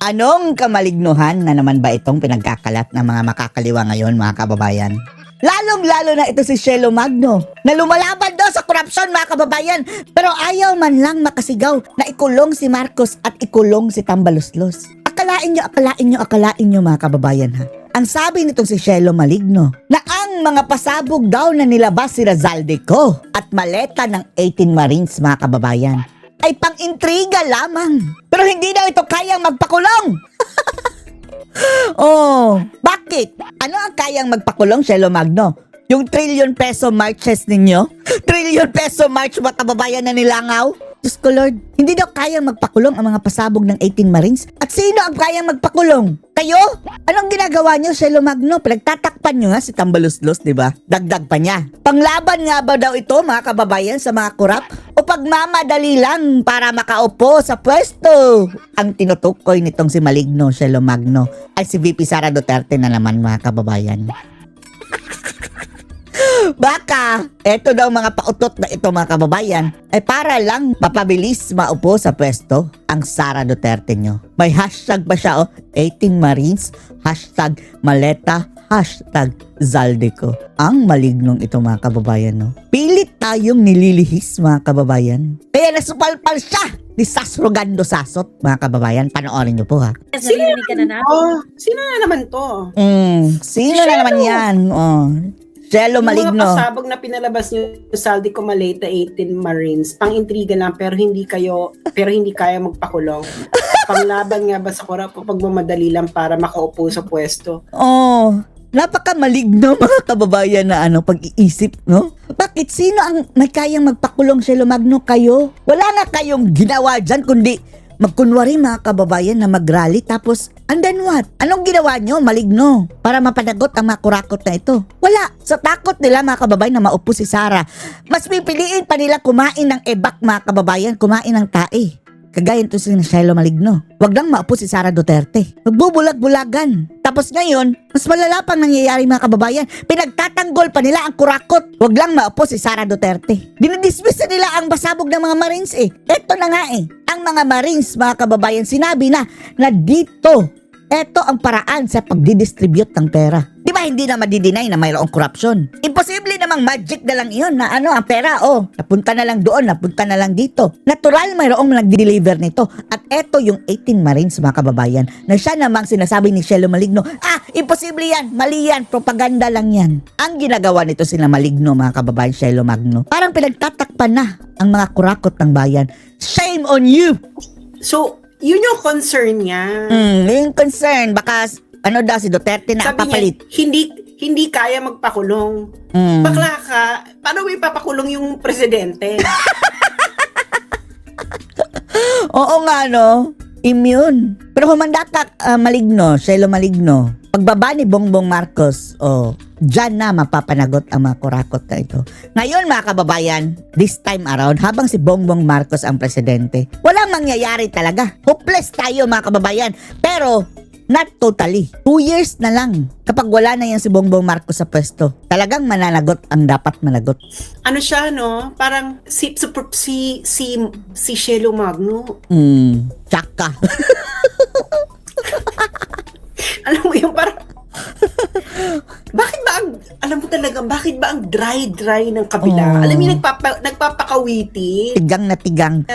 Anong kamalignuhan na naman ba itong pinagkakalat ng mga makakaliwa ngayon, mga kababayan? Lalong-lalo na ito si Shelo Magno na lumalaban daw sa korupsyon, mga kababayan, pero ayaw man lang makasigaw na ikulong si Marcos at ikulong si Tambaluslos. Akalain nyo mga kababayan ha. Ang sabi nitong si Shelo Maligno na ang mga pasabog daw na nilabas si Razaldeco at maleta ng 18 Marines, mga kababayan, ay pang-intriga lamang. Pero hindi daw ito kayang magpakulong. Oh, bakit? Ano ang kayang magpakulong, Shelo Magno? Yung trillion peso marches ninyo? Trillion peso march, mga kababayan, na nilangaw? Diyos ko Lord, hindi daw kayang magpakulong ang mga pasabog ng 18 Marines? At sino ang kayang magpakulong? Kayo? Anong ginagawa nyo, Shelo Magno? Pinagtatakpan nyo nga si Tambaluslos, di ba? Dagdag pa niya. Panglaban nga ba daw ito, mga kababayan, sa mga kurap? O pagmamadali lang para makaupo sa pwesto? Ang tinutukoy nitong si Maligno, Shelo Magno, ay si VP Sara Duterte na naman, mga kababayan. Baka, eto daw mga pautot na ito, mga kababayan, ay para lang mapabilis maupo sa pwesto ang Sara Duterte nyo. May hashtag ba siya, 18 Marines, hashtag Maleta, hashtag Zaldeco. Ang malignong ito, mga kababayan, no? Pilit tayong nililihis, mga kababayan. Kaya nasupalpal siya ni Sasrogando Sasot, mga kababayan. Panoorin nyo po, ha? Sino na naman to? Sino na naman yan? Shelo Maligno. Yung mga pasabog na pinalabas niyo sa Zaldeco Maleta 18 Marines, pang-intriga lang pero hindi kaya magpakulong. Panglaban nga ba sa korap o pagmamadali lang para makaupo sa pwesto? Napaka-maligno, mga kababayan, na pag-iisip, no? Bakit? Sino ang may kayang magpakulong, Shelo Magno? Kayo? Wala nga kayong ginawa dyan, kundi magkunwari, mga kababayan, na mag-rally, tapos, and then what? Anong ginawa nyo, Maligno, para mapanagot ang mga kurakot na ito? Wala. Sa takot nila, mga kababayan, na maupo si Sara, mas pipiliin pa nila kumain ng ebak, mga kababayan, kumain ng tae. Kagaya ito si Shelo Maligno. Wag lang maupo si Sara Duterte. Magbubulag-bulagan. Tapos ngayon, mas malala pang nangyayari, mga kababayan. Pinagtatanggol pa nila ang kurakot. Wag lang maupo si Sara Duterte. Dinidismiss na nila ang basabog ng mga Marines eh. Eto na nga eh. Ang mga Marines, mga kababayan, sinabi na dito, eto ang paraan sa pagdidistribute ng pera. Di ba hindi na madidinay na mayroong korupsyon? Imposible namang magic na lang iyon na ang pera, napunta na lang doon, napunta na lang dito. Natural mayroong nag-deliver nito. At eto yung 18 Marines, mga kababayan, na siya namang sinasabi ni Shelo Maligno, imposible yan, mali yan, propaganda lang yan. Ang ginagawa nito sila Maligno, mga kababayan, Shelo Magno, parang pinagtatakpan na ang mga kurakot ng bayan. Shame on you! So, yun yung concern niya. Yung concern, baka daw si Duterte na Sabi papalit. niya, hindi kaya magpakulong. Bakla ka, paano may papakulong yung presidente? Oo nga, no? Immune. Pero humanda ka, Maligno, Shelo Maligno. Pagbaba ni Bongbong Marcos, dyan na mapapanagot ang mga kurakot na ito. Ngayon, mga kababayan, this time around, habang si Bongbong Marcos ang presidente, walang mangyayari talaga. Hopeless tayo, mga kababayan. Pero, not totally. 2 years na lang. Kapag wala na yan si Bongbong Marcos sa pwesto, talagang mananagot ang dapat managot. Ano siya, no? Parang si Shelo Magno. Tsaka. Alam mo yung parang, bakit ba ang dry ng kabila? Alam mo yung nagpapakawiti? Tigang na tigang.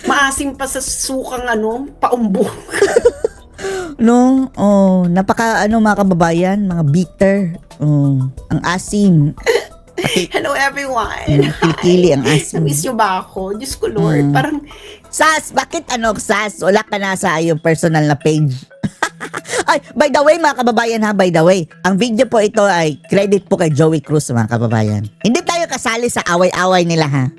Maasim pa sa sukang paumbong. No? Napaka mga kababayan, mga bitter. Ang asim. Hello everyone. Kilikili ang asim. Namiss nyo ba ako? Diyos ko Lord, parang Sas, bakit Sas? Wala ka na sa iyong personal na page. Ay, by the way, mga kababayan by the way, ang video po ito ay credit po kay Joey Cruz, mga kababayan. Hindi tayo kasali sa away-away nila, ha?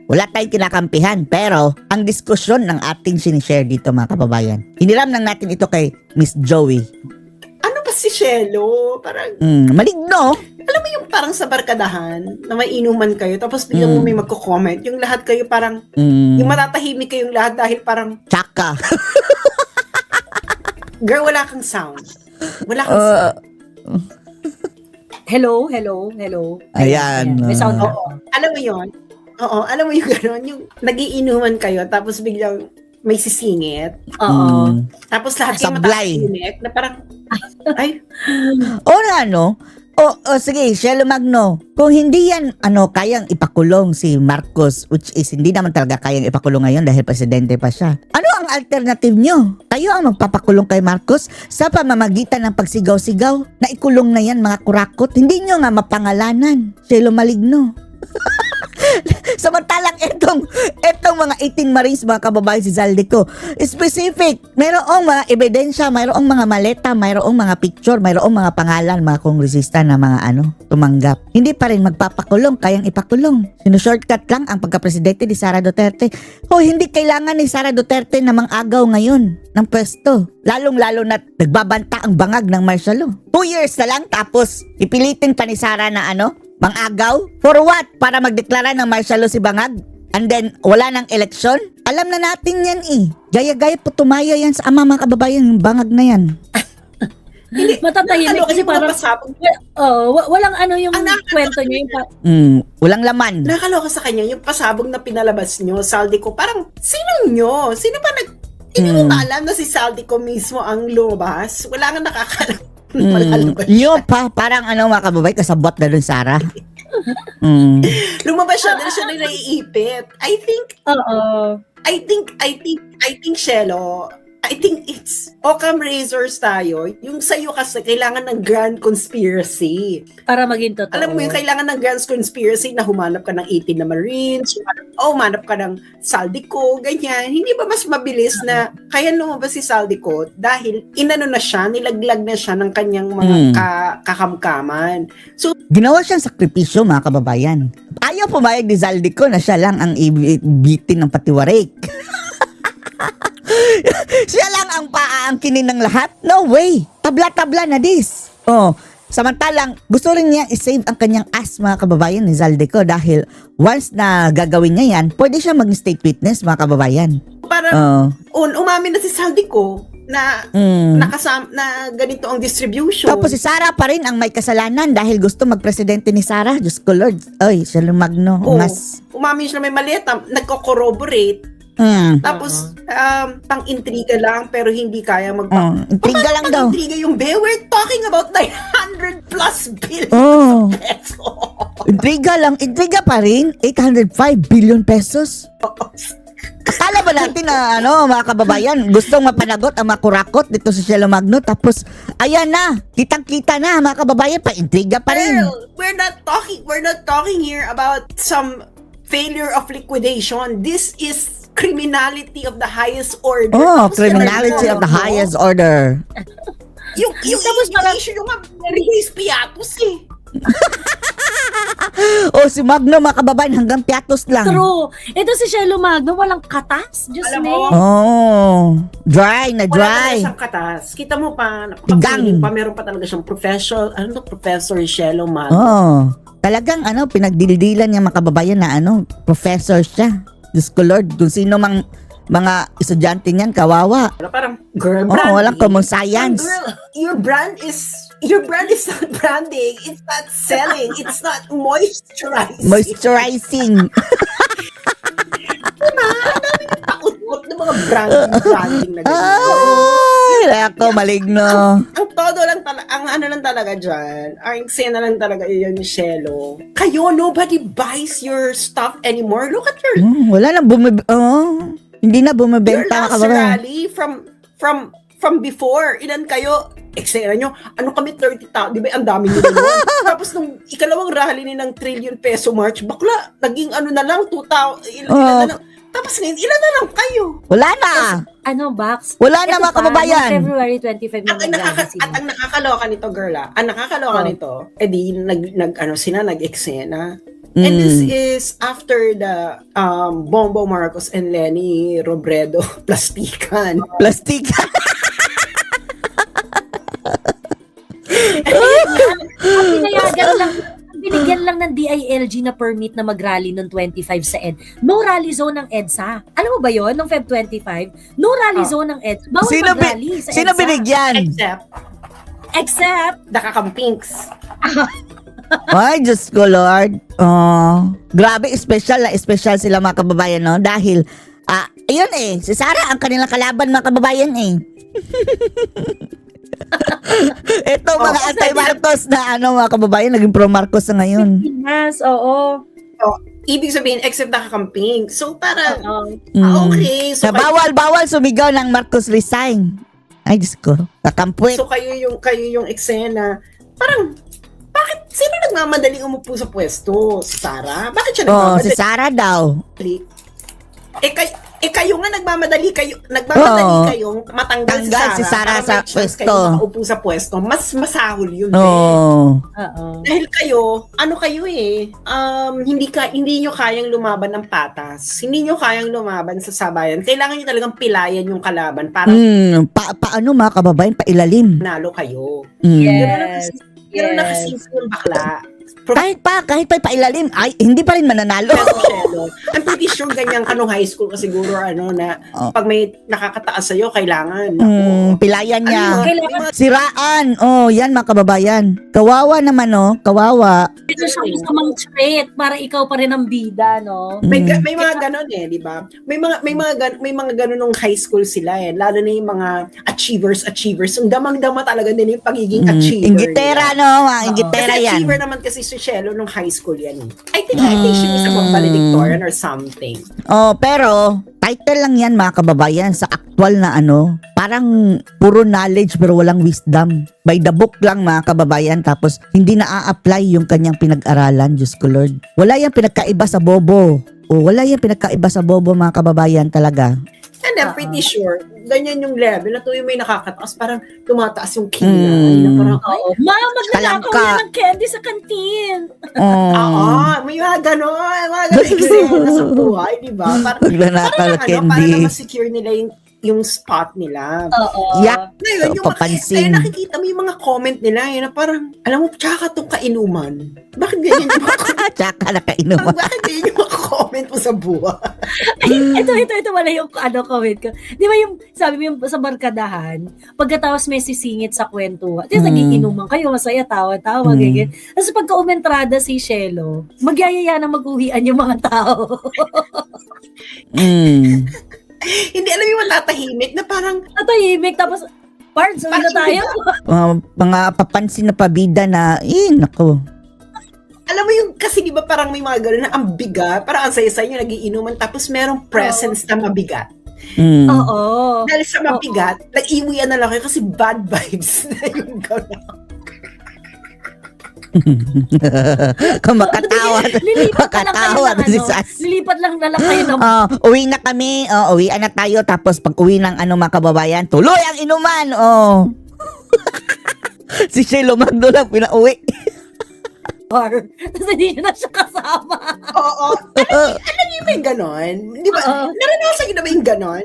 Wala tayong kinakampihan, pero ang diskusyon ng ating sinishare dito, mga kababayan, hiniram lang natin ito kay Miss Joey. ano ba si Shelo? Parang, Maligno. alam mo yung parang sa barkadahan, na may inuman kayo, tapos biglang mo may magko-comment, yung lahat kayo parang, yung matatahimik kayong lahat dahil parang, Tsaka. girl, wala kang sound. Wala kang sound. Hello. Ayan. May sound. Oo. Alam mo yun? Oo, alam mo yung gano'n, yung nagiinuman kayo, tapos biglang may sisingit. Oo. Tapos lahat kayo Sablay. matatakinik na parang, ay, O ano? O sige, Shelo Magno. Kung hindi yan, kayang ipakulong si Marcos, which is hindi naman talaga kayang ipakulong ngayon dahil presidente pa siya. Ano ang alternative nyo? Kayo ang magpapakulong kay Marcos sa pamamagitan ng pagsigaw-sigaw na ikulong na yan mga kurakot. Hindi nyo nga mapangalanan. Shelo Maligno. Samantalang etong mga 18 Marines, mga kababayan, si Zaldico, specific, mayroong mga ebidensya, mayroong mga maleta, mayroong mga picture, mayroong mga pangalan, mga kongresista na mga tumanggap. Hindi pa rin magpapakulong, kayang ipakulong. Sinushortcut lang ang pagkapresidente ni Sara Duterte. Hindi kailangan ni Sara Duterte na mang-agaw ngayon ng pwesto. Lalong-lalo na nagbabanta ang bangag ng martial law. 2 years na lang, tapos ipilitin pa ni Sara na mang-agaw? For what? Para magdeklara ng martial law si Bangag? And then, wala ng eleksyon? Alam na natin yan Gaya-gaya po tumaya yan sa ama mga kababayan, yung Bangag na yan. Matatahimik kasi parang walang yung kwento niya. Walang laman. Nakakaloka sa kanya, yung pasabog na pinalabas nyo, Saldico, parang, sino nyo? Sino ba hindi mo ba alam na si Saldico mismo ang lumabas? Wala nga nakakalam. Yun pa, parang mga kababay, kasabot na dun, Sara. Lumabas siya, dahil siya na naiipit. I think, Shelo, I think it's Occam Razors tayo. Yung sa'yo kasi kailangan ng grand conspiracy. Para maging totoo. Alam mo yung kailangan ng grand conspiracy na humanap ka ng 18 na Marines, humanap ka ng Saldico, ganyan. Hindi ba mas mabilis na kaya lumabas si Saldico dahil na siya, nilaglag na siya ng kanyang mga kakamkaman. So, ginawa siyang sakripisyo, mga kababayan. Ayaw pumayag ni Zaldico na siya lang ang ibitin ng patiwarik. Siya lang ang paaangkinin ng lahat? No way! Tabla-tabla na this. Samantalang gusto rin niya i-save ang kanyang ass, mga kababayan, ni Zaldico, dahil once na gagawin niya yan, pwede siya maging state witness, mga kababayan. Parang umamin na si Saldico na na ganito ang distribution. Tapos si Sara pa rin ang may kasalanan dahil gusto magpresidente ni Sara. Diyos ko Lord. Oy, Shelo Magno. Umamin siya na may maleta, nagko-corroborate. Tapos, pang-intriga lang pero hindi kaya intriga lang daw. Intriga yung we're talking about 900 plus billion pesos. Intriga lang. Intriga pa rin. 805 billion pesos. Akala ba natin na mga kababayan, gustong mapanagot ang mga kurakot dito sa Shelo Magno, tapos ayan na, kitang-kita na mga kababayan, pa-intriga pa rin. Girl, we're not talking here about some failure of liquidation. This is criminality of the highest order. Criminality of the highest order. Yung issue yung release piatos si Magno, mga kababayan, hanggang piatos lang. True. Ito si Shelo Magno, walang katas. Diyos Alam me. mo, Dry na wala dry. talaga siyang katas. Kita mo pa, Tigang. meron pa talaga siyang Professor Shelo Magno. Talagang pinagdildilan niya, mga kababayan, na professor siya. Diyos ko Lord, kung sino mang mga estudyante niyan, kawawa. Parang, girl, branding. Walang common science. Girl, your brand is not branding. It's not selling. It's not moisturizing. Moisturizing. Takot-takot ng mga branding na ganyan. Ay, ako, maligno. Ang todo lang talaga, ang lang talaga dyan, ang eksena lang talaga yun, Shelo. Kayo, nobody buys your stuff anymore. Look at your Wala nang hindi na bumibenta, mga last kababayan. rally from before. Ilan kayo? Eksena nyo, kami 30,000, di ba ang dami nyo naman? Tapos nung ikalawang rally ni ng trillion peso march, bakla, naging na lang, 2,000, ilan na lang. Tapos ngayon, ilan na lang kayo? Wala na. Box? Wala na, mga kababayan. February 25 na At ang nakakaloka nito, girl, ang nakakaloka nito, edi nag-eksena. And this is after the Bongbong Marcos and Lenny Robredo plastikan. Plastikan. Binigyan lang ng DILG na permit na mag-rally noong 25 sa ED. No rally zone ng EDSA. Alam mo ba yon nung Feb 25? No rally zone ng EDSA. Bawal mag-rally sa EDSA. Sino binigyan? Except Nakakampinks. Ay, Diyos ko Lord. Grabe, special sila, mga kababayan, no? Dahil Ayun si Sara ang kanilang kalaban mga kababayan Ito mga kasi anti-Marcos na mga kababayan, naging pro-Marcos na ngayon. Yes, oo. Ibig sabihin, except nakakamping. So, parang, Oo. okay. So, Na bawal sumigaw ng Marcos resign. Ay, Diyos ko. Kakampuit. so kayo yung eksena. Parang, bakit, sino nagmamadaling umupo sa pwesto? Si Sara? Bakit siya Si nagmamadali? Sara daw. Kayo nga nagmamadali Oo. kayong matanggal Tanggal si Sara para sa may chance pwesto. kayo makaupo sa pwesto. Mas masahol yun. Oo. Oo. Dahil kayo, hindi nyo kayang lumaban ng patas. Hindi nyo kayang lumaban sa sabayan. Kailangan nyo talagang pilayan yung kalaban para Paano mga kababayan, pailalim. manalo kayo. Yes. Pero nakasimple yung bakla. Kahit pa pailalim, ay, hindi pa rin mananalo. Pero, I'm pretty sure ganyan ka nung high school ka siguro na pag may nakakataas sa'yo, kailangan. Pilayan niya. Ano, Kailangan Siraan. Yan mga kababayan. Kawawa naman, kawawa. ito siyang masamang trait para ikaw pa rin ang bida, no? May mga ganon di ba? May mga ganon nung high school sila lalo na yung mga achievers. Ang damang-dama talaga din yung pagiging achiever. Ingitera, nila. no? Mga ingitera Kasi yan. achiever naman kasi si Shelo nung high school yan. I think she was a valedictorian or something. Pero title lang yan mga kababayan sa actual na parang puro knowledge pero walang wisdom. By the book lang mga kababayan, tapos hindi na-a-apply yung kanyang pinag-aralan, Diyos ko Lord. Wala yung pinagkaiba sa bobo. Wala yung pinagkaiba sa bobo mga kababayan talaga. And I'm pretty sure, ganyan yung level na tuwing may nakakataas, parang tumataas yung kilay. Na parang, Oo. Ma, magnanakaw Talangka. yan ng candy sa kantin. may mga gano'n, mga eksena sa buhay, di ba? Magnanakaw ng candy. Para na ma-secure nila yung spot nila. Oo. Yak. Ngayon, Papansin. kaya nakikita mo yung mga comment nila, na parang, alam mo, tsaka tong kainuman. Bakit ganyan yung mga Tsaka nakainom. bakit ganyan yung mga comment mo sa buhay? Ay, ito wala yung comment ko. Di ba yung, sabi mo yung sa barkadahan, pagkatapos may sisingit sa kwento, di ba nagiinuman kayo, masaya, tawa-tawa, ganyan. Tapos pagka umentrada si Shelo, magyayaya na mag-uwian yung mga tao. Hindi, alam mo yung matatahimik na parang, Natahimik, tapos, Pards, uwi na tayo. Mga papansin na pabida na, nako. alam mo yung, kasi di ba parang may mga gano'n na ang bigat, parang ang saya-saya nyo nagiinuman, tapos merong presence na mabigat. Oo. Dahil sa mabigat, nag-iwian na lang kayo kasi bad vibes na yung gano'n. Kung makatawa. Si Sas. Lilipat lang na lang kayo ng Uwi na kami. Uwian na tayo. Tapos pag uwi ng mga kababayan, tuloy ang inuman. Si Shelo Magno lang pinauwi. bar. Tapos hindi nyo na siya kasama. Oo. Alam niyo ba yung gano'n? Di ba? Naranasan niyo na ba yung gano'n?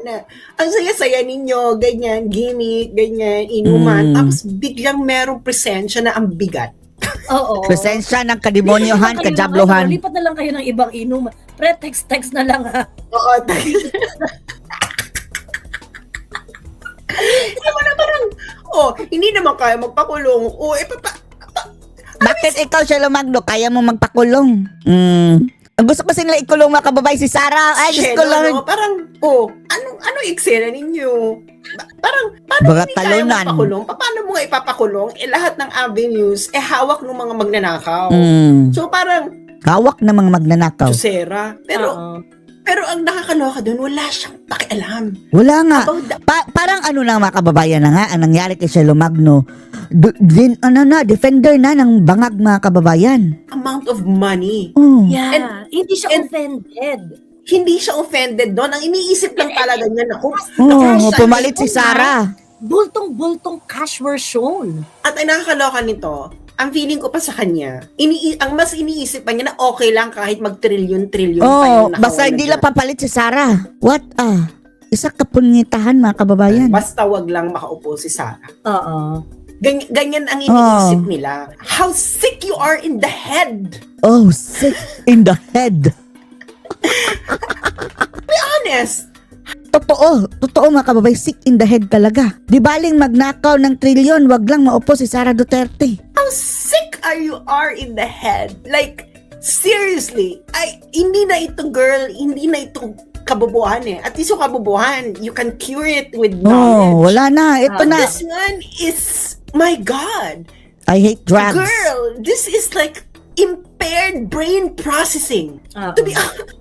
Ang saya-saya ninyo, ganyan, gimmick, ganyan, inuman. Tapos biglang merong presensya na ang bigat. Oo. Presensya ng kademonyohan, kajablohan. Lipat na lang kayo ng ibang inuman. Pre-text na lang ha. Oo. Diba na parang, hindi naman kaya magpakulong. Bakit ikaw, Shelo Magno, kaya mo magpakulong? Gusto ko sila ikulong mga kababay si Sara. Ay, gusto ko lang. Parang, ano eksena ninyo? Parang, paano Mga hindi kaya talunan. magpakulong? Paano mo nga ipapakulong? Lahat ng avenues, hawak ng mga magnanakaw. So parang, Hawak na mga magnanakaw. Susera. Pero ang nakakaloka doon, wala siyang pakialam. Wala nga. About the Parang na mga kababayan na nga, ang nangyari kay Shelo Magno, defender na ng bangag mga kababayan. amount of money. Yeah. Hindi siya offended. Hindi siya offended doon. Ang iniisip lang talaga niya, naku, Pumalit si Sara. Bultong-bultong cash were shown. At ang nakakaloka nito, ang feeling ko pa sa kanya, ang mas iniisip pa niya na okay lang kahit mag-trillion-trillion pa yung nakawala Basta hindi lang dyan. papalit si Sara. What isa kapunitahan mga kababayan. Basta wag lang makaupo si Sara. Oo. Ganyan ang iniisip nila. How sick you are in the head. Oh, sick in the head. Be honest. Totoo mga kababay, sick in the head talaga. Di baling magnakaw ng trilyon, wag lang maupo si Sara Duterte. How sick you are in the head. Like, seriously. Hindi na ito girl, hindi na ito kabubuhan eh. At least yung kabubuhan, you can cure it with Oh, knowledge. wala na. Ito But na. this one is, my God, I hate drugs. girl, this is like impaired brain processing. Oo. To be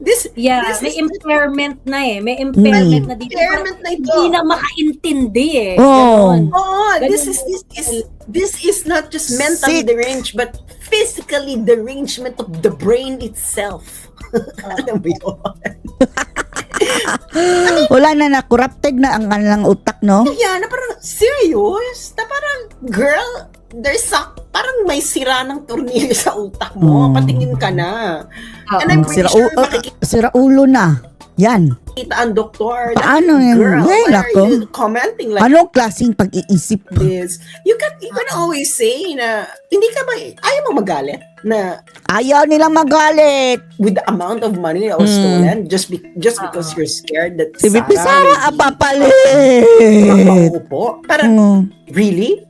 this Yeah, this may is impairment na eh. May impairment na dito. impairment na ito. Hindi na makaintindi eh. Oh. Ganon. Oh, Ganun this is not just mentally Sick. deranged, but physically derangement of the brain itself. Alam mo yun? Wala na, corrupted na ang kanilang utak, no? Yeah, na parang, serious? Na parang, girl, parang may sira ng tornilyo sa utak mo. Patingin ka na. And I'm pretty sure Sira ulo na. Yan. makikita ang doktor. Paano yun? Girl, Ay, why are nako. you commenting like Anong klaseng pag-iisip? this? You can always say na, hindi ka ba, ayaw mo magalit na Ayaw nilang magalit. with the amount of money that was stolen just because you're scared that Si Bibi Sara, will be apapalit. makaupo. Parang, Oh. really?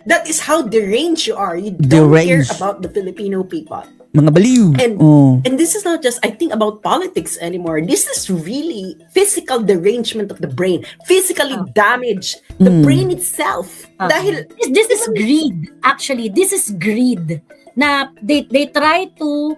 That is how deranged you are. You don't care Deranged. about the Filipino people. Mga baliw. And Oh. and this is not just, I think, about politics anymore. This is really physical derangement of the brain. Physically damage the brain itself. Dahil, This is greed. Actually, this is greed. Na they try to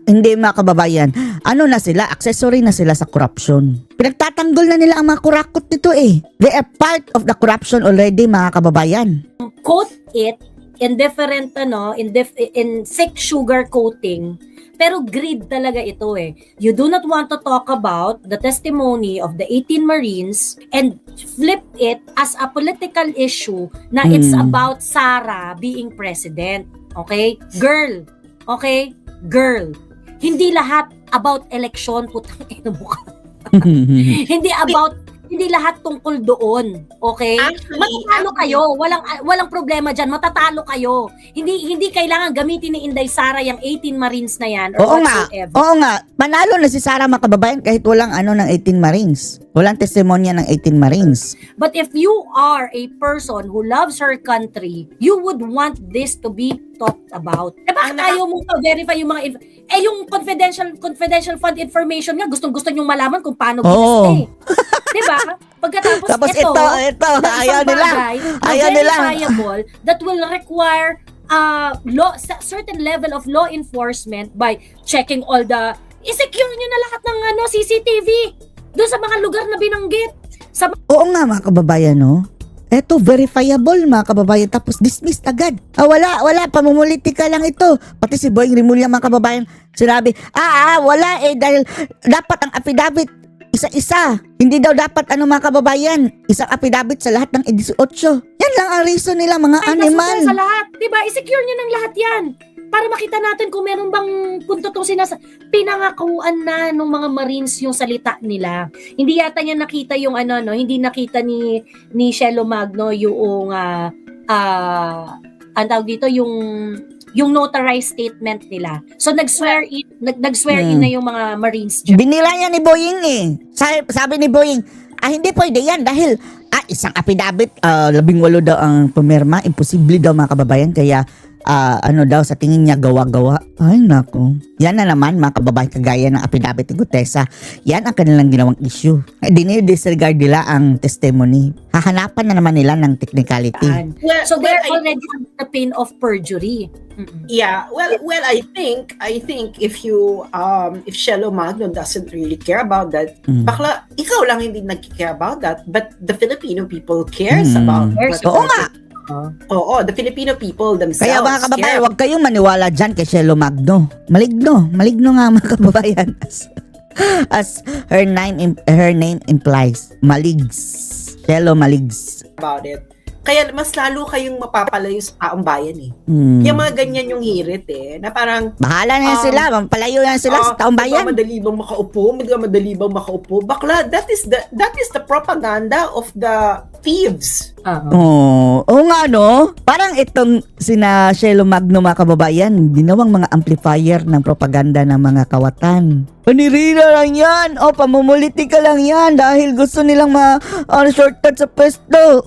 Hindi mga kababayan. Ano na sila? Accessory na sila sa corruption. Pinagtatanggol na nila ang mga kurakot nito eh. They are part of the corruption already mga kababayan. coat it in different in sick sugar coating, pero greed talaga ito eh. You do not want to talk about the testimony of the 18 Marines and flip it as a political issue na it's about Sara being president. Okay? Girl. Okay? Girl. Hindi lahat about election, putang ina mo ka. Hindi lahat tungkol doon. Okay? Actually, Matatalo kayo. Walang problema diyan. Matatalo kayo. Hindi kailangan gamitin ni Inday Sara yung 18 Marines na yan or Oo nga. whatsoever. Oo nga. Manalo na si Sara mga kababayan kahit walang ng 18 Marines. Walang testimonya ng 18 Marines. But if you are a person who loves her country, you would want this to be talked about. Eh bakit ayaw mong verify yung mga yung confidential fund information nga, gustong-gusto nyong malaman kung paano ginasta eh. Diba? Pagkatapos Tapos ito, na ayaw isang nila. bagay na Ayaw nila. verifiable that will require certain level of law enforcement by checking all the i-secure nyo na lahat ng CCTV doon sa mga lugar na binanggit. Oo nga mga kababayan, no? Eto, verifiable mga kababayan. Tapos dismissed agad. Wala. Pamumuliti ka lang ito. Pati si Boying Rimulya mga kababayan, sinabi, wala eh. Dahil dapat ang affidavit, isa-isa. Hindi daw dapat mga kababayan, isang affidavit sa lahat ng 18. Yan lang ang reason nila mga Ay, animal. sa lahat. Diba? I-secure nyo ng lahat yan. Para makita natin kung meron bang kung totoo pinangakuan na ng mga Marines yung salita nila. Hindi yata niya nakita yung hindi nakita ni Shelo Magno yung ang tawag dito yung notarized statement nila. So nag-swear in na yung mga Marines dyan. Binila yan ni Boying eh. Sabi ni Boying, hindi pwede yan dahil isang affidavit, 18 daw ang pumirma. Imposible daw mga kababayan. Kaya daw sa tingin niya gawa-gawa. Ay nako. Yan na naman mga kababayan kagaya ng affidavit ni Gutesa. Yan ang kanilang ginawang issue. Disregard nila ang testimony. Hahanapan na naman nila ng technicality. So they're already on the pain of perjury. Mm-mm. Yeah, well, I think if Shelo Magno doesn't really care about that, bakla ikaw lang hindi nagki-care about that, but the Filipino people cares about. Oo nga. Oo, the Filipino people themselves. Kaya mga kababayan, huwag kayong maniwala dyan kay Shelo Magno. Maligno nga mga kababayan. As her name implies, maligs. Shelo maligs. About it. Kaya mas lalo kayong mapapalayo sa taong bayan eh. Yung mga ganyan yung hirit eh, na parang Bahala na yan sila, palayo yan sila sa taong bayan. Madali bang makaupo. Bakla, that is the propaganda of the thieves. Oo nga no. Parang itong sina Shelo Magno mga kababayan, ginawang mga amplifier ng propaganda ng mga kawatan. Panirina lang yan. Pamumulitika lang yan dahil gusto nilang shortcut sa pwesto.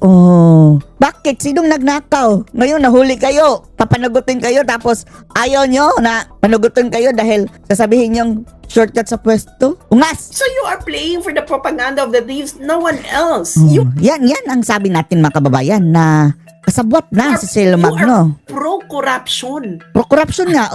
Bakit? Sinong nagnakaw? Ngayon nahuli kayo. papanagutin kayo tapos ayaw nyo na panagutin kayo dahil sasabihin yung shortcut sa pwesto. Ungas! So you are playing for the propaganda of the thieves, no one else. Yan ang sabi natin mga kababayan na kasabwat na si Cielo Magno. Pro-corruption. Pro-corruption nga,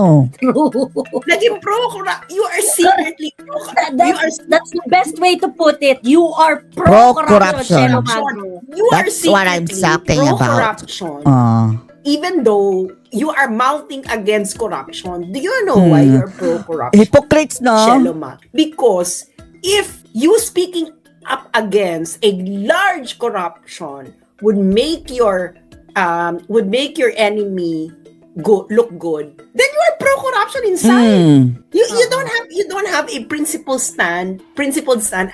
Naging pro-corruption. You are secretly pro-corruption. That's the best way to put it. You are Pro-corruption. pro-corruption, Cielo Magno. You are That's what I'm secretly talking about. pro-corruption. Oh. Even though you are mounting against corruption. Do you know why you're pro-corruption? Hypocrites, no? Cielo Mag? Because if you speaking up against a large corruption would make your enemy look good, then you are pro-corruption inside. You don't have a principled stand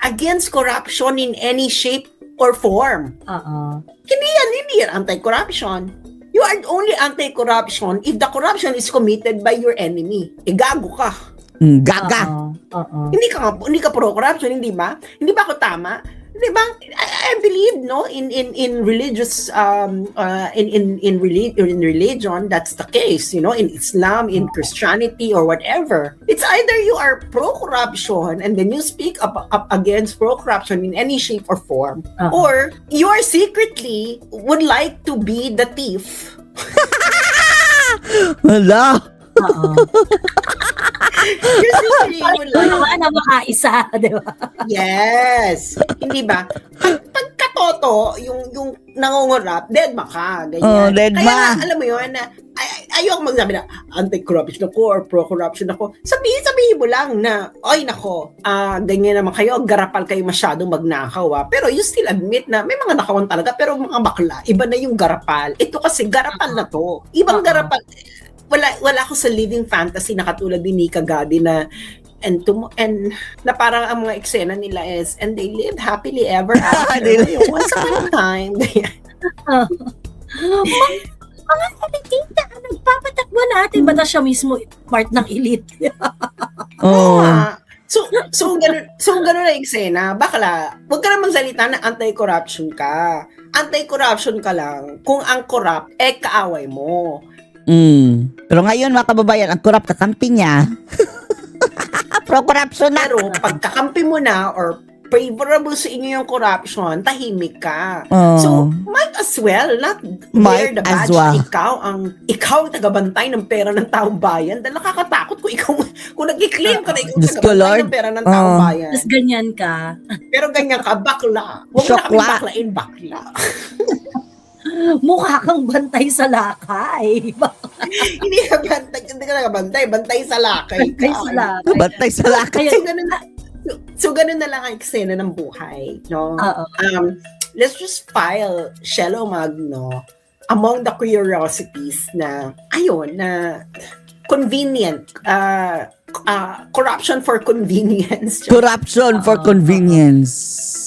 against corruption in any shape or form. Hindi yan anti-corruption. You are only anti-corruption if the corruption is committed by your enemy. Gago ka. Gaga. Hindi ka pro-corruption, hindi ba? Hindi ba ako tama? Di ba? I believe in religious in religion that's the case, in Islam, in Christianity or whatever. It's either you are pro-corruption and then you speak up against pro-corruption in any shape or form, or you are secretly would like to be the thief. Wala. You secretly would like Na makaisa, di ba? Yes. Hindi ba? Pagkatoto, yung nangungurap, deadma ka. Ganyan. deadma. Kaya nga, alam mo yun, na ayoko magsabi na anti-corruption ako or pro-corruption ako. Sabihin mo lang na, ay nako, ganyan naman kayo, garapal kayo masyadong magnakaw. Pero you still admit na may mga nakawan talaga, pero mga bakla, iba na yung garapal. Ito kasi, garapal na to. Ibang garapal. Wala ako sa living fantasy na katulad ni Nika Gadi na and na parang ang mga eksena nila is and they lived happily ever after. Once upon a time. Mga kumitita, nagpapatakbo natin. Bata siya mismo part ng elite. So ganun na eksena. Bakla, huwag ka na magsalita na anti-corruption ka. Anti-corruption ka lang kung ang corrupt kaaway mo. Pero ngayon mga kababayan, ang corrupt kakampi niya. Pro-corruption na. Pero pagkakampi mo na or favorable sa inyo yung corruption, tahimik ka. So, might as well not wear the badge. Ikaw ang tagabantay ng pera ng taong bayan. Dahil nakakatakot kung nag-claim ka na ikaw tagabantay ng pera ng taong bayan. Tapos ganyan ka. Pero ganyan ka, bakla. Huwag mo na kami baklain, bakla. Mukha kang bantay sa lakay. Hindi ka bantay, bantay sa lakay. Bantay sa lakay. So, ganun na lang ang eksena ng buhay, no? Let's just file Cielo Magno among the curiosities na, convenient, corruption for convenience. Corruption for convenience.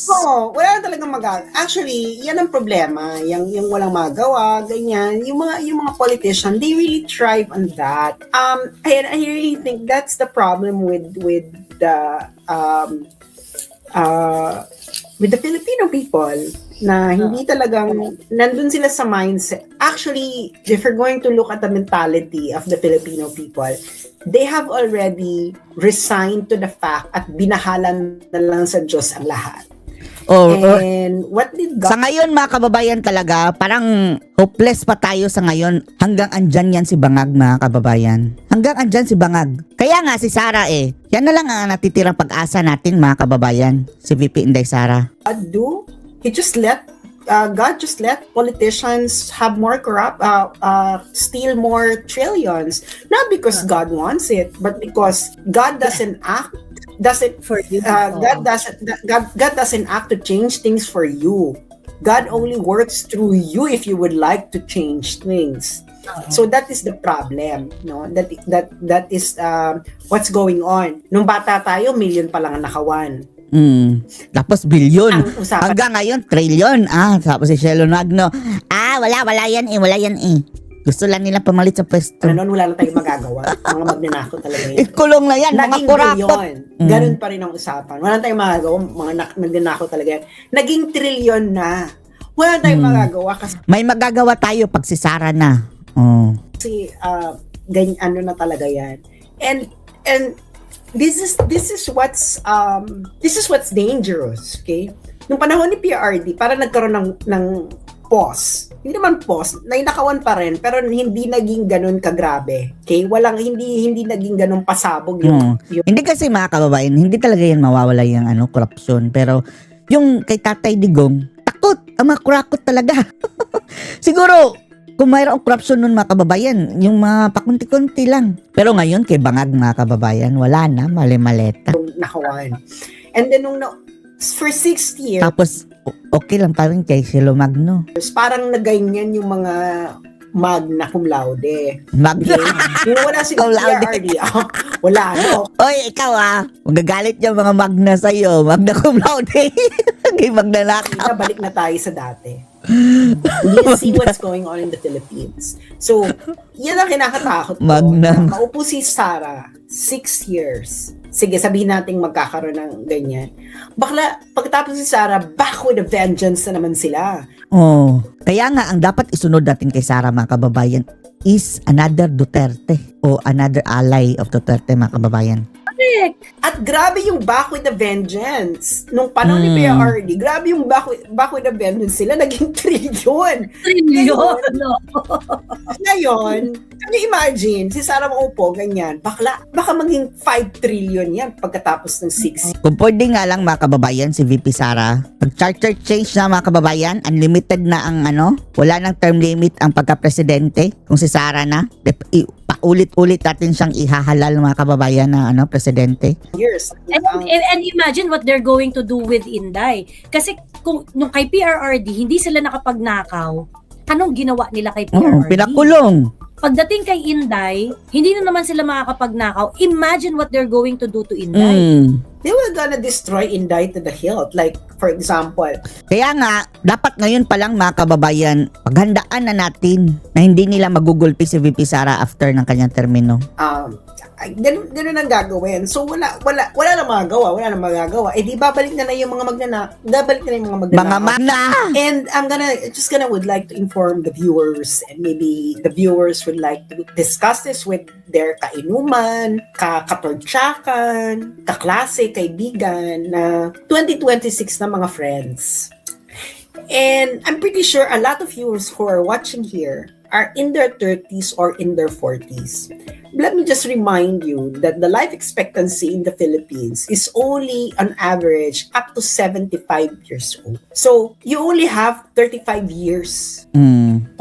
Wala na talagang Actually, yan ang problema. Yung walang magawa, ganyan. Yung mga politicians, they really thrive on that. I really think that's the problem with the Filipino people na hindi talagang nandun sila sa mindset. Actually, if you're going to look at the mentality of the Filipino people, they have already resigned to the fact at binahalan na lang sa Diyos ang lahat. And what did God... Sa ngayon mga kababayan talaga, parang hopeless pa tayo sa ngayon hanggang andyan yan si Bangag mga kababayan. Hanggang andyan si Bangag. Kaya nga si Sara yan na lang ang natitirang pag-asa natin mga kababayan. Si VP Inday Sara. God just let politicians have more steal more trillions. Not because God wants it, but because God doesn't act for you. God doesn't act to change things for you. God only works through you if you would like to change things. So that is the problem, no? That is what's going on. Nung bata tayo, million pa lang ang nakawan. Tapos bilyon. Hanggang ngayon, trillion. Tapos si Cielo Magno. Wala yan Gusto lang nila pamalit sa pwesto. Wala lang tayong magagawa. Mga magnanakaw talaga yan. Ikulong na yan, mga kurapot. Ganun pa rin ang usapan. Wala tayong magagawa, mga magnanakaw talaga yan. Naging trilyon na. Wala tayong magagawa kasi... May magagawa tayo pag si Sara na. Oh. Kasi ganyan ano na talaga yan. And this is what's dangerous, okay? Nung panahon ni PRRD, para nagkaroon ng pause. Hindi naman pause, nainakawan pa rin, pero hindi naging ganun kagrabe. Okay? Hindi naging ganun pasabog yung Hindi kasi mga kababayan, hindi talaga yan mawawala yung korupsyon. Pero yung kay Tatay Digong, takot ang mga kurakot talaga. Siguro, kung mayroong korupsyon nun mga kababayan, yung mga pakunti-kunti lang. Pero ngayon, kay Bangag mga kababayan, wala na, mali-maleta. nakawan. And then for 6 years, Tapos, okay lang pa rin kay Shelo Magno. parang naganyan yung mga magna cum laude. Magno. Yung wala si Cum laude. PRRD. Wala, no? Oy, ikaw magagalit yung mga magna sa'yo. Magna cum laude. Kay Magna Lakaw. Balik na tayo sa dati. You see what's going on in the Philippines. So, yan ang kinakatakot ko. Magna. Maupo si Sara, 6 years. Sige, sabihin natin magkakaroon ng ganyan. Bakla, pagkatapos si Sara, back with a vengeance na naman sila. Oh. Kaya nga, ang dapat isunod natin kay Sara mga kababayan is another Duterte o another ally of Duterte mga kababayan. At grabe yung back with a vengeance. Nung panahon ni PRRD, grabe yung back with a vengeance sila. Naging trilyon. Trilyon, no? Ngayon, can you imagine, si Sara maupo, ganyan, baka maging 5 trillion yan pagkatapos ng 6. Kung pwede nga lang mga kababayan, si VP Sara, pag charter change na mga kababayan, unlimited na ang wala nang term limit ang pagka-presidente. Kung si Sara na, paulit-ulit natin siyang ihahalal mga kababayan na presidente. Years. And imagine what they're going to do with Inday. Kasi kung nung kay PRRD, hindi sila nakapagnakaw. Anong ginawa nila kay PRRD? Pinakulong. Pagdating kay Inday, hindi na naman sila makakapagnakaw. Imagine what they're going to do to Inday. They were gonna destroy Inday to the hilt. Like, for example, Kaya nga, dapat ngayon pa lang mga kababayan, paghandaan na natin na hindi nila magugulpi si VP Sara after ng kanyang termino. ganun ang gagawin. So, wala na magagawa. Eh, di babalik na yung mga magnanakaw. Mga magna! And would like to inform the viewers, and maybe the viewers would like to discuss this with their kainuman, katortsakan, kaklase, kaibigan, na 2026 na mga friends. And I'm pretty sure a lot of viewers who are watching here are in their 30s or in their 40s. Let me just remind you that the life expectancy in the Philippines is only on average up to 75 years old. So, you only have 35 years,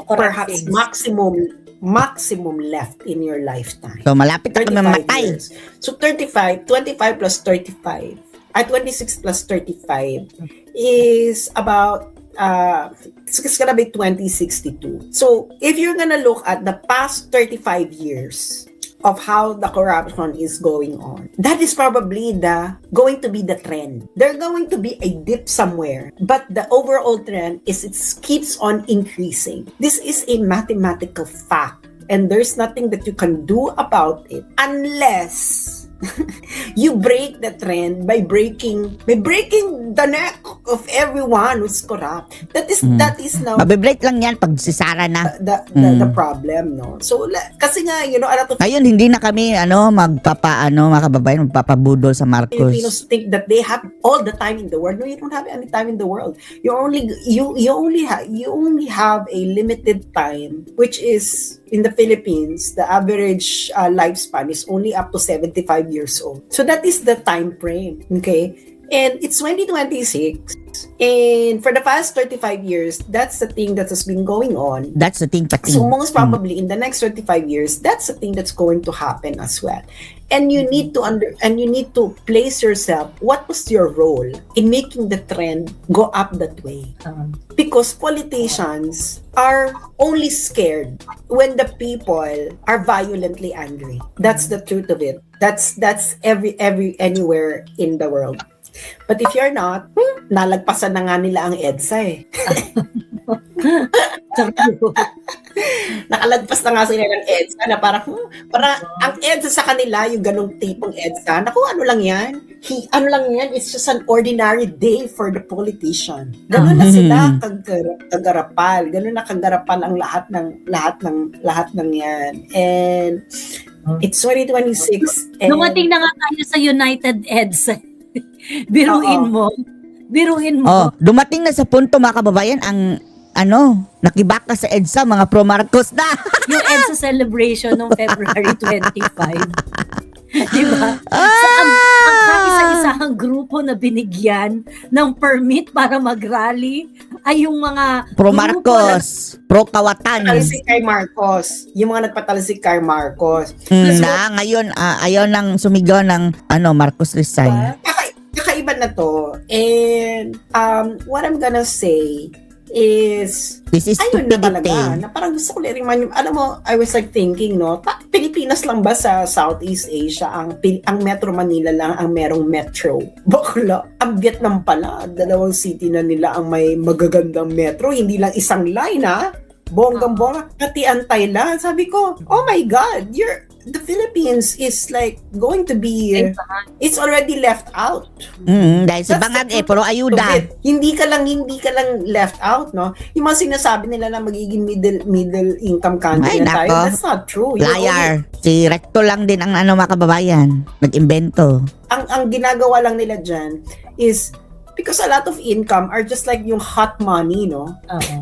perhaps maximum left in your lifetime. So malapit na kami 35 mamatay. years. So 25 plus 35, 26 plus 35 is about it's gonna be 2062. So if you're gonna look at the past 35 years of how the corruption is going on, that is probably going to be the trend. There's going to be a dip somewhere, but the overall trend is it keeps on increasing. This is a mathematical fact, and there's nothing that you can do about it unless you break the trend by breaking the neck of everyone who's corrupt. That is now Mabibreak lang yan pag si Sara na. the problem, no? So kasi nga, a lot of Ngayon, hindi na kami, mga kababayan, magpapabudol sa Marcos. Filipinos think that they have all the time in the world. No, you don't have any time in the world. You only have a limited time, which is in the Philippines, the average lifespan is only up to 75 years old. So that is the time frame, okay? And it's 2026. And for the past 35 years, that's the thing that has been going on. That's the thing, pati. So most probably in the next 35 years, that's the thing that's going to happen as well. And you need to place yourself, what was your role in making the trend go up that way? Because politicians are only scared when the people are violently angry. That's the truth of it. That's anywhere in the world. But if you're not, nalagpasan na nga nila ang EDSA eh. Nakalagpas na nga sila ng EDSA na parang ang EDSA sa kanila, yung ganong tipong EDSA, naku, ano lang yan? ano lang yan, it's just an ordinary day for the politician. Ganun na sila kagarapal. Ganun na kagarapal ang lahat ng yan. And it's 2026. And Dumating na nga tayo sa United EDSA. Biruin mo. Dumating na sa punto mga kababayan ang nakibaka sa EDSA, mga pro Marcos na. Yung EDSA celebration noong February 25. Diba? Ang kaisa-isahang grupo na binigyan ng permit para mag-rally ay yung mga Pro grupo Marcos, pro Kawatan. nagpatalisik kay Marcos. Yung mga nagpatalisik kay Marcos. Ngayon, ayaw nang sumigaw ng Marcos resign. Kakaiba na to. And what I'm gonna say is This is ayun na stupidity. talaga. Na parang gusto ko i-remind you, alam mo, I was like thinking, no, Pilipinas lang ba sa Southeast Asia ang Metro Manila lang ang merong metro? Bakla, ang Vietnam pala, 2 city na nila ang may magagandang metro, hindi lang isang line ha. Bonggang-bongga, pati antay lang. Sabi ko, oh my God, the Philippines is like going to be, it's already left out. Dahil sa That's bangag the puro ayuda. Hindi ka lang left out, no? Yung mga sinasabi nila na magiging middle income country Ay, na tayo, nako. that's not true. You're Liar. Si Recto lang din ang mga kababayan. Nag-imbento. ang ginagawa lang nila dyan is because a lot of income are just like yung hot money, no? Oo.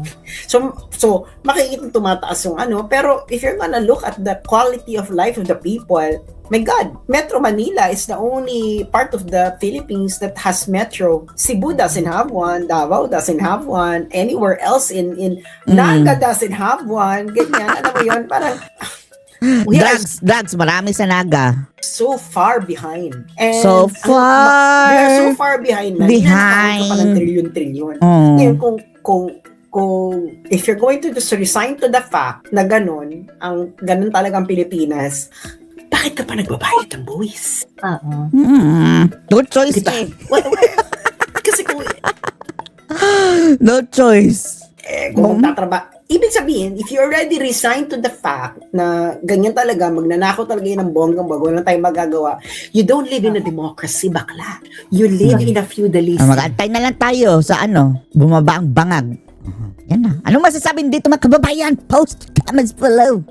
So makikita tumataas yung pero if you're gonna look at the quality of life of the people, my God, Metro Manila is the only part of the Philippines that has metro. Cebu doesn't have one, Davao doesn't have one, anywhere else in Naga doesn't have one. Ganyan, alam mo yun, parang we are Drugs, marami sa Naga. so far behind. And So we are so far far behind na. behind. Ka pa ng trilyon-trilyon. Oh. Ngayon, kung if you're going to just resign to the fact na ganun talagang Pilipinas, bakit ka pa nagbabayad ng buwis? Oo. No choice Diba? eh. Kasi kung No choice. kung magtatrabaho, ibig sabihin, if you already resign to the fact na ganyan talaga, magnanakaw talaga yun ng bonggang bago, wala tayong magagawa, you don't live in a democracy, bakla. You live in a feudalism. Mag-antay na lang tayo sa bumaba ang bangag. Yan na. Anong masasabi dito mga kababayan? Post comments below.